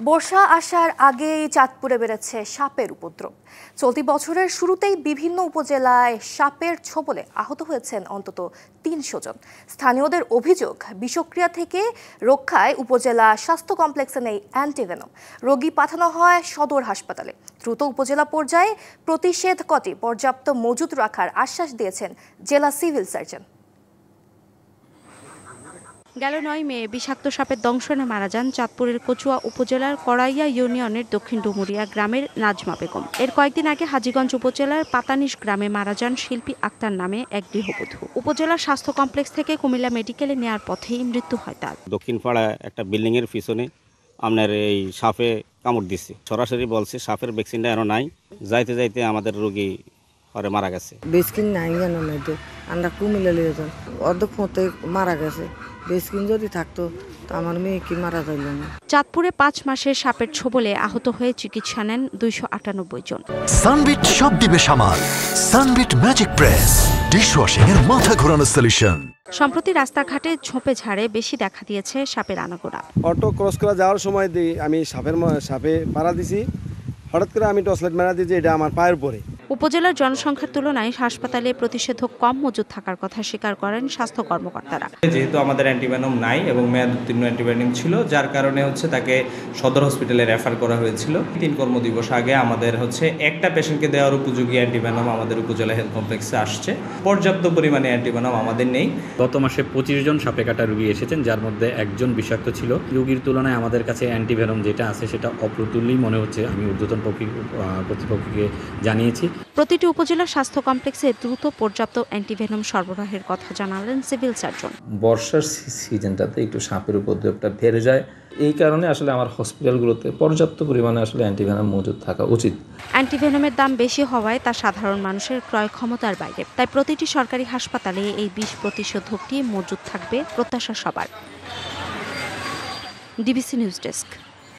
বর্ষা আসার আগেই চাঁদপুরে বেড়েছে সাপের উপদ্রব। চলতি বছরের শুরুতেই বিভিন্ন উপজেলায় সাপের ছোবলে আহত হয়েছেন অন্তত ৩০০ জন। স্থানীয়দের অভিযোগ, বিষক্রিয়া থেকে রক্ষায় উপজেলা স্বাস্থ্য কমপ্লেক্সে নেই অ্যান্টিভেনম। রোগী পাঠানো হয় সদর হাসপাতালে। দ্রুত উপজেলা পর্যায়ে প্রতিষেধকটি পর্যাপ্ত মজুত রাখার আশ্বাস দিয়েছেন জেলা সিভিল সার্জন। গেল ৯ মে বিষাক্ত সাপের দংশনে মারা যান চাঁদপুরের কচুয়া উপজেলার কড়াইয়া ইউনিয়নের দক্ষিণ ডুমুরিয়া গ্রামের নাজমা বেগম। এর কয়েকদিন আগে হাজীগঞ্জ উপজেলার পাতানিশ গ্রামে মারা যান শিল্পী আক্তার নামে এক গৃহবধূ। উপজেলার স্বাস্থ্য কমপ্লেক্স থেকে কুমিল্লা মেডিকেলে নেওয়ার পথেই মৃত্যু হয় তার। দক্ষিণ পাড়ায় একটা বিল্ডিং এর পিছনে আপনার এই সাপে কামড় দিচ্ছে। সরাসরি বলছে সাপের ভ্যাকসিনটা এখনো নাই। যাইতে যাইতে আমাদের রোগী পরে মারা গেছে। ভ্যাকসিন নাই কেন নাই তো আমরা কুমিল্লা লিয়ে যান অর্ধেক মতে মারা গেছে। ভ্যাকসিন যদি থাকতো তো আমার মেয়ে কি মারা যাইল না। চাঁদপুরে ৫ মাসের সাপের ছোবলে আহত হয়ে চিকিৎসা নেন ২৯৮ জন। সানবিট সব দিবে সামাল। সানবিট ম্যাজিক প্রেস ডিশওয়াশিং এর মাথা ঘোরানো সলিউশন। সম্প্রতি রাস্তাঘাটে ঝোপে ঝাড়ে বেশি দেখা দিয়েছে সাপের আনাগোনা। অটো ক্রস করা যাওয়ার সময় আমি সাপে পাড়া দিছি। হঠাৎ করে আমি টর্চলাইট মারা দিয়েছি, এটা আমার পায়ের উপরে। উপজেলার জনসংখ্যার তুলনায় হাসপাতালে প্রতিষেধক কম মজুত থাকার কথা স্বীকার করেন স্বাস্থ্য কর্মকর্তারা। যেহেতু আমাদের অ্যান্টিভেনম নাই এবং মেয়াদ উত্তীর্ণ অ্যান্টিভেনম ছিল, যার কারণে তাকে সদর হসপিটালে রেফার করা হয়েছিল। ৩ কর্মদিবস আগে আমাদের একটা পেশেন্টকে দেওয়ার উপযোগী অ্যান্টিভেনম আমাদের উপজেলা হেলথ কমপ্লেক্সে আসছে। পর্যাপ্ত পরিমাণে অ্যান্টিভেনম আমাদের নেই। গত মাসে 25 জন সাপে কাটা রোগী এসেছেন, যার মধ্যে একজন বিষাক্ত ছিল। রোগীর তুলনায় আমাদের কাছে অ্যান্টিভেনম যেটা আছে সেটা অপ্রতুলই মনে হচ্ছে। আমি ঊর্ধ্বতন কর্তৃপক্ষকে জানিয়েছি। প্রতিটি উপজেলা স্বাস্থ্য কমপ্লেক্সে দ্রুত পর্যাপ্ত অ্যান্টিভেনম সরবরাহের কথা জানালেন সিভিল সার্জন। বর্ষার সিজনটাতে একটু সাপের উপদ্রবটা বেড়ে যায়, এই কারণে আসলে আমার হসপিটালগুলোতে পর্যাপ্ত পরিমাণে আসলে অ্যান্টিভেনম মজুদ থাকা উচিত। অ্যান্টিভেনমের দাম বেশি হওয়ায় তা সাধারণ মানুষের ক্রয় ক্ষমতার বাইরে। তাই প্রতিটি সরকারি হাসপাতালে এই বিষ প্রতিষেধকটি মজুদ থাকবে প্রত্যাশা সবার। DBC news desk.